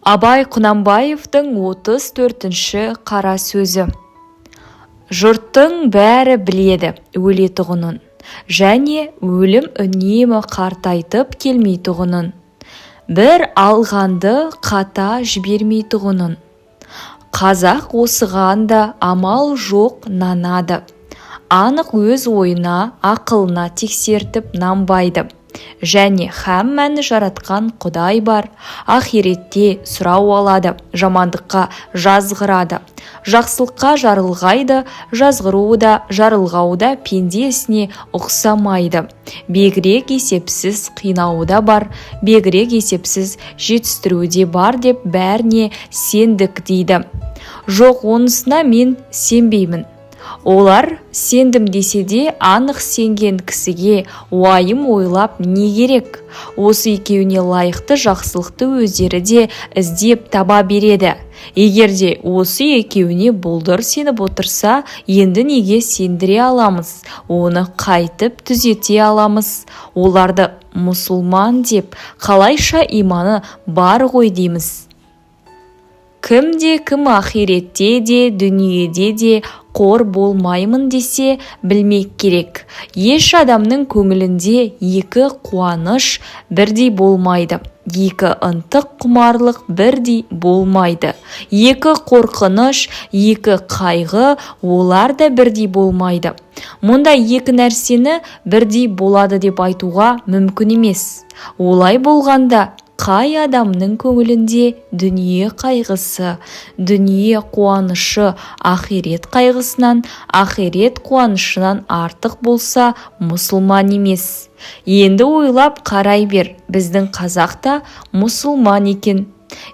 Абай Құнанбаевтың 34-ші қара сөзі. Жұрттың бәрі біледі өлетұғынын, және өлім үнемі қартайтып келмейтұғынын, бір алғанды қата жібермейтұғынын. Қазақ осыған да амал жоқ нанады, анық өз ойына, ақылына тексертіп нанбайды. Және хәммәні жаратқан Құдай бар, ахиретте сұрау алады, жамандыққа жазғырады, жақсылыққа жарылғайды, жазғыруы да жарылғауы да пендесіне ұқсамайды. Бегірек есепсіз қинауы да бар, бегірек есепсіз жетістіруі де бар деп бәріне сендік дейді. Жоқ, онысына мен сенбеймін. Олар сендім десе де анық сенген кісіге уайым ойлап не керек? Осы екеуіне лайықты жақсылықты өздері де іздеп таба береді. Егерде осы екеуіне бұлдыр сеніп отырса, енді неге сендіре аламыз? Оны қайтып түзете аламыз. Оларды мұсылман деп қалайша иманы бар ғой дейміз. Кім ахиретте де, дүниеде де қор болмаймын десе білмек керек. Еш адамның көңілінде екі қуаныш бірдей болмайды. Екі ынтық құмарлық бірдей болмайды. Екі қорқыныш, екі қайғы, олар да бірдей болмайды. Мұнда екі нәрсені бірдей болады деп айтуға мүмкін емес. Олай болғанда, қай адамның көңілінде дүние қайғысы, дүние қуанышы ахирет қайғысынан, ахирет қуанышынан артық болса, мұсылман емес. Енді ойлап қарай бер, біздің қазақта мұсылман екен.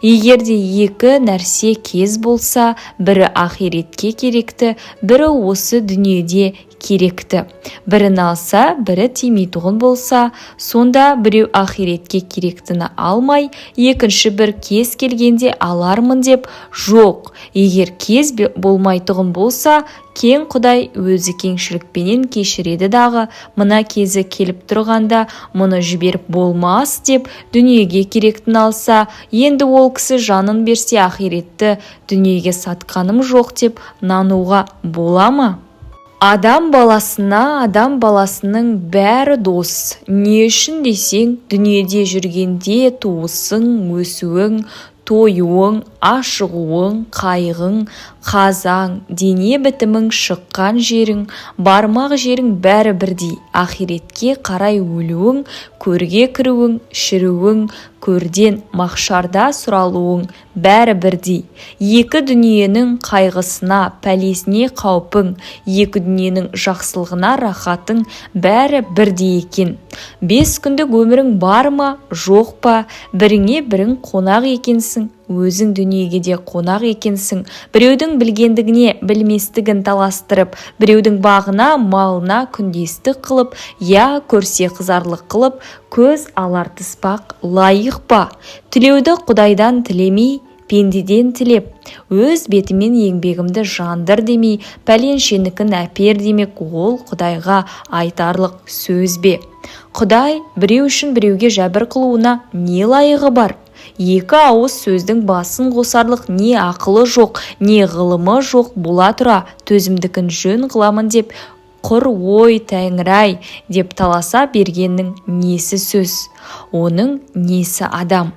Егерде екі нәрсе кез болса, бірі ахиретке керекті, бірі осы дүниеде керекті. Бірін алса, бірі тимейтұғын болса, сонда біреу ахиретке керектіні алмай, екінші бір кез келгенде алармын деп жоқ. Егер кез болмайтұғын болса, кең Құдай өзі кеңшілікпенен кешіреді дағы, мына кезі келіп тұрғанда мұны жіберіп болмас деп дүниеге керектін алса, енді ол кісі жанын берсе ахиретті дүниеге сатқаным жоқ деп нануға бола ма? Адам баласына, адам баласының бәрі дос. Не үшін десең, дүниеде жүргенде туысың, өсуің, тойуың, ашығуың, қайғың, қазаң, дене бітімің, шыққан жерің, бармақ жерің бәрі бірдей. Ахиретке қарай өлуің, көрге кіруің, шіруің, көрден махшарда сұралуың бәрі бірдей. Екі дүниенің қайғысына, пәлесіне қаупің, екі дүниенің жақсылығына рахатың бәрі бірдей екен. 5 күндік өмірің бар ма, жоқ па? Біріңе бірің қонақ екенсің. Өзің дүниеге де қонақ екенсің. Біреудің білгендігіне білместігін таластырып, біреудің бағына, малына күндестік қылып, я көрсе қызарлық қылып, көз алартыспақ лайық па? Тілеуді Құдайдан тілемей, пендеден тілеп, өз бетімен еңбегімді жандыр демей, пәленшенікін әпер демек, ол Құдайға айтарлық сөз бе? Құдай біреу үшін біреуге жәбір қылуына не лайығы бар? Екі ауыз сөздің басын қосарлық не ақылы жоқ, не ғылымы жоқ бола тұра, төзімдікін жөн қыламын деп, құр ой тәңір-ай деп таласа бергеннің несі сөз, оның несі адам?